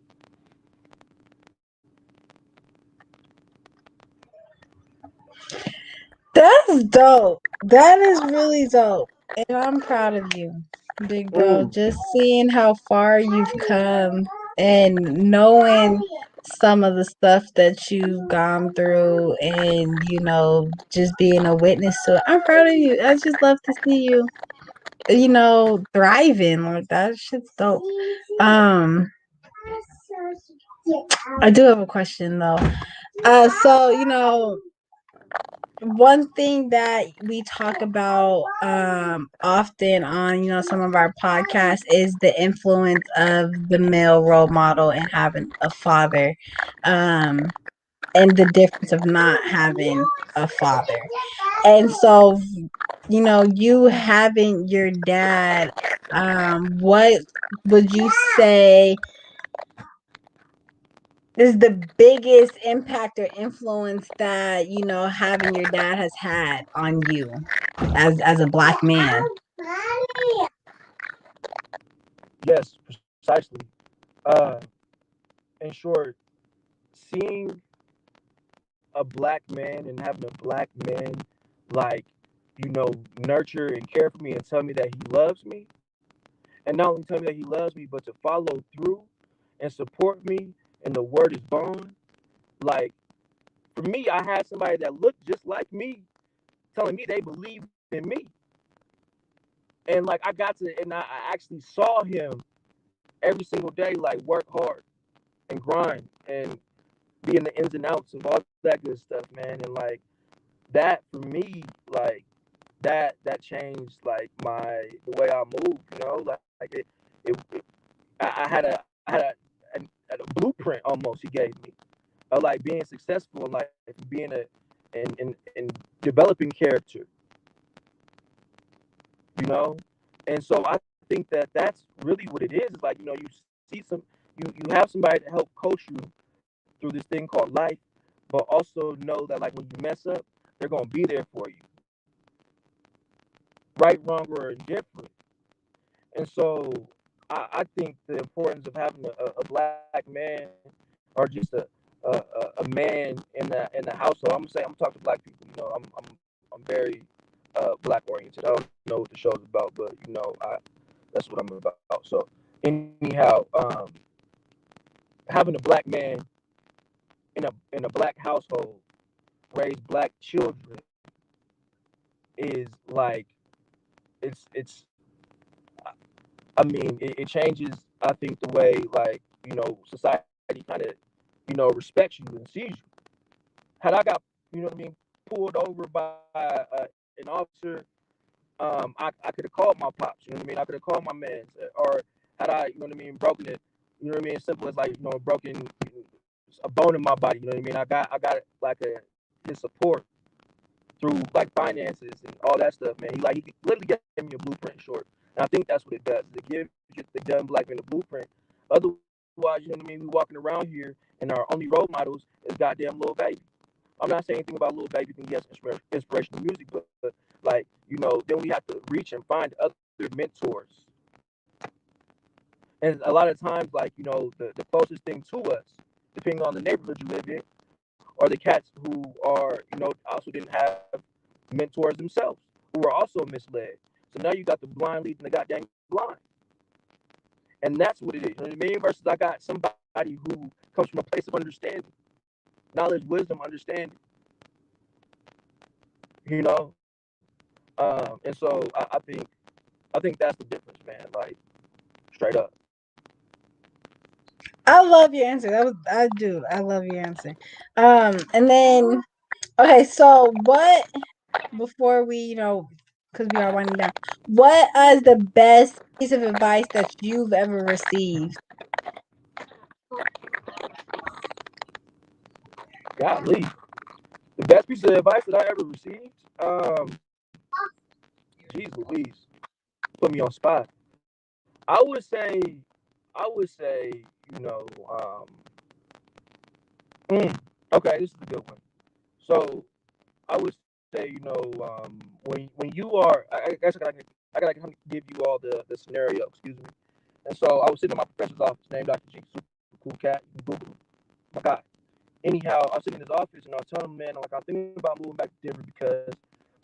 That's dope. That is really dope. And I'm proud of you, big bro. Just seeing how far you've come and knowing some of the stuff that you've gone through and, just being a witness to it. I'm proud of you. I just love to see you, thriving. Like, that shit's dope. I do have a question though. So, one thing that we talk about often on some of our podcasts is the influence of the male role model and having a father, and the difference of not having a father. And so, you having your dad, what would you say is the biggest impact or influence that having your dad has had on you as a black man? Yes, precisely. In short, seeing a black man and having a black man, like, nurture and care for me and tell me that he loves me, and not only tell me that he loves me, but to follow through and support me and the word is bond, like for me, I had somebody that looked just like me telling me they believe in me. And like I got to, and I actually saw him every single day, like work hard and grind and be in the ins and outs of all that good stuff, man. And like that for me, like that changed like the way I move, like it I had a blueprint almost he gave me of like being successful and like being and developing character, you know. And so I think that that's really what it is. It's like you see you have somebody to help coach you through this thing called life, but also know that like when you mess up, they're gonna be there for you, right, wrong, or indifferent. And so I think the importance of having a black man or just a man in the household. I'm talking to black people. I'm very black oriented. I don't know what the show's about, but that's what I'm about. So anyhow, having a black man in a black household raise black children is like it's I mean it changes, I think, the way like society kind of respects you and sees you. Had I got pulled over by an officer, I could have called my pops, I could have called my mans, or had I broken it, simple as like broken a bone in my body, I got like his support through like finances and all that stuff, man. He literally gave me a blueprint short. And I think that's what it does. It gives the young black man a blueprint. Otherwise, we walking around here and our only role models is goddamn Lil Baby. I'm not saying anything about Lil Baby. I think he has inspirational music, but like, then we have to reach and find other mentors. And a lot of times, like, the closest thing to us, depending on the neighborhood you live in, are the cats who are, also didn't have mentors themselves, who were also misled. So now you got the blind leading the goddamn blind. And that's what it is. You know what I mean? Versus I got somebody who comes from a place of understanding, knowledge, wisdom, understanding. And so I think that's the difference, man. Like straight up. I love your answer. I do. I love your answer. And then okay, so what before we, because we are winding down, what is the best piece of advice that you've ever received? Golly, the best piece of advice that I ever received. Geez Louise, put me on spot. I would say, you know, okay, this is a good one. So I would say, when you are, I guess I gotta give you all the scenario. Excuse me. And so I was sitting in my professor's office, named Dr. G, super cool cat. You can Google him, my guy. Anyhow, I was sitting in his office and I was telling him, man, like I'm thinking about moving back to Denver because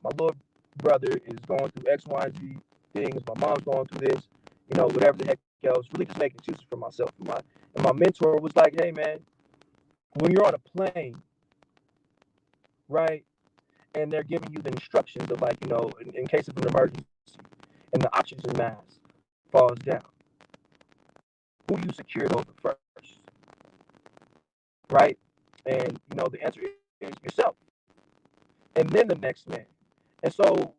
my little brother is going through X, Y, and Z things. My mom's going through this, whatever the heck else. Really just making excuses for myself. And my mentor was like, hey, man, when you're on a plane, right, and they're giving you the instructions of like, in case of an emergency and the oxygen mask falls down, who you secured over first, right? And, the answer is yourself. And then the next man. And so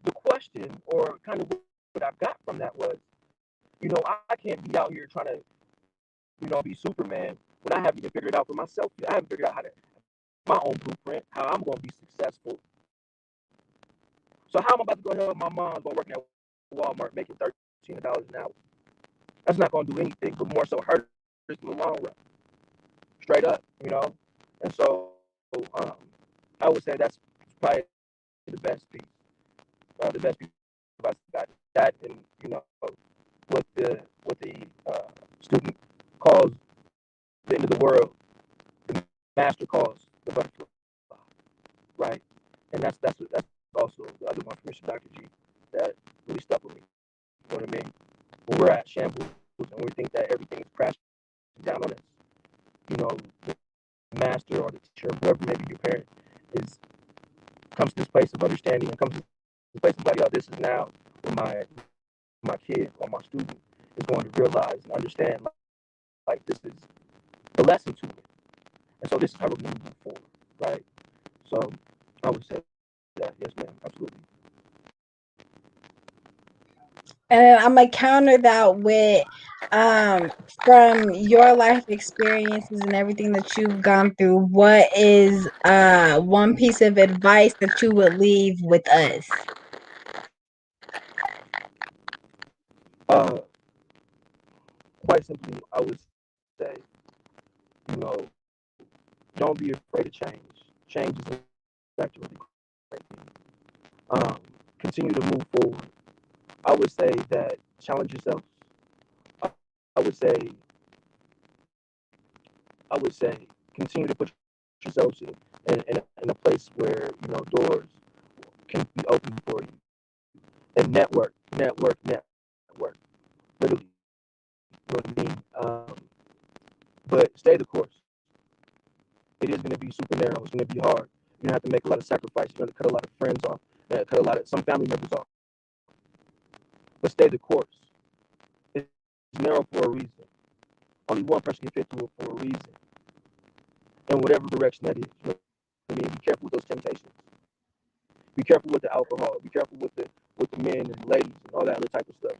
the question, or kind of what I got from that was, I can't be out here trying to, be Superman when I haven't even figured it out for myself yet. I haven't figured out my own blueprint, how I'm going to be successful. So how am I about to go help my mom go working at Walmart making $13 an hour? That's not going to do anything, but more so hurt in the long run. Straight up, And so I would say that's probably the best piece. The best piece of that, and what the student calls the end of the world, the master calls the butterfly, right? And that's also the other one from Mr. Dr. G that really stuck with me. You know what I mean? When we're at shambles and we think that everything is crashing down on us. You know, the master or the teacher, or whoever maybe your parent is, comes to this place of understanding and comes to this place of like, yo, this is now what my kid or my student is going to realize and understand. Like this is a lesson to it, and so this is how we're going to move forward, right? So I would say that, yes, ma'am, absolutely. And I'm gonna counter that with from your life experiences and everything that you've gone through, what is one piece of advice that you would leave with us? Uh, Quite simply, I would say, you know, don't be afraid of change. Change is actually really great thing. Continue to move forward. I would say that challenge yourself. I I would say, continue to put yourselves in a place where you know doors can be open for you, and network, literally. You know what I mean? But stay the course. It is going to be super narrow. It's going to be hard. You're going to have to make a lot of sacrifices. You're going to cut a lot of friends off. Cut a lot of some family members off. But stay the course. It's narrow for a reason. Only one person can fit through it for a reason. In whatever direction that is. You know what I mean? Be careful with those temptations. Be careful with the alcohol. Be careful with the men and ladies and all that other type of stuff.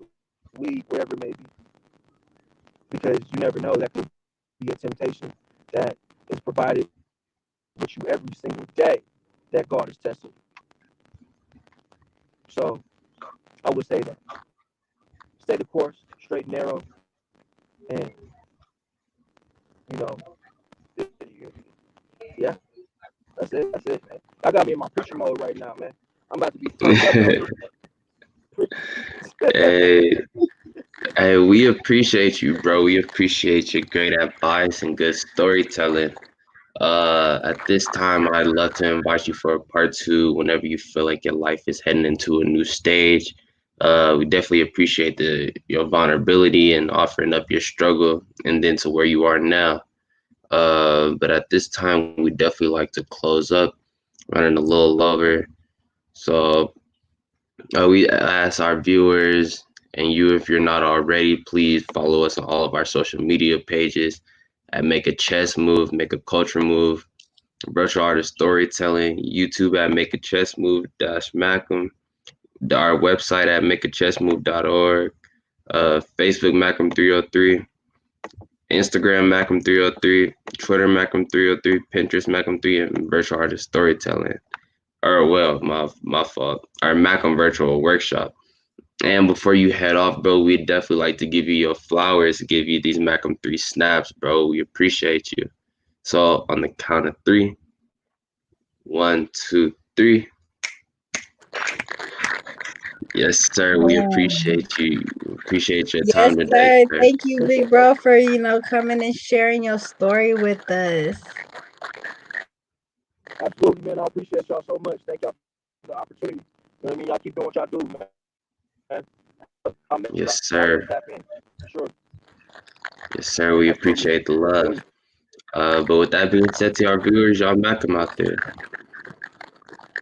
Weed, whatever it may be. Because you never know. That could be a temptation that is provided with you every single day that God is testing. So I would say that stay the course, straight and narrow, and you know, yeah, that's it. That's it, man. I got me in my preacher mode right now, man. I'm about to be turned up. Hey, hey, we appreciate you, bro. We appreciate your great advice and good storytelling. At this time, I'd love to invite you for a part two whenever you feel like your life is heading into a new stage. We definitely appreciate your vulnerability and offering up your struggle and then to where you are now. But at this time, we definitely like to close up, running a little over. So we ask our viewers and you, if you're not already, please follow us on all of our social media pages at Make a Chess Move, Make a Culture Move, Virtual Artist Storytelling, YouTube at Make a Chess Move Macam, our website at makeachessmove.org, Facebook Macam303, Instagram Macam303, Twitter Macam303, Pinterest Macam3, and Virtual Artist Storytelling. Or well, my fault. Our Macam Virtual Workshop. And before you head off, bro, we'd definitely like to give you your flowers, give you these Macam 3 snaps, bro. We appreciate you. So on the count of 3, 1, 2, 3. Yes, sir. We appreciate you. Appreciate your Yes, time today, sir. sir. Thank you, big bro, for coming and sharing your story with us. Absolutely, man. I appreciate y'all so much. Thank y'all for the opportunity. You know what I mean? Y'all keep doing what y'all do, man. I'll make Yes, sure I sir. tap in. For sure. Yes, sir. We appreciate the love. But with that being said, to our viewers, y'all Macam out there.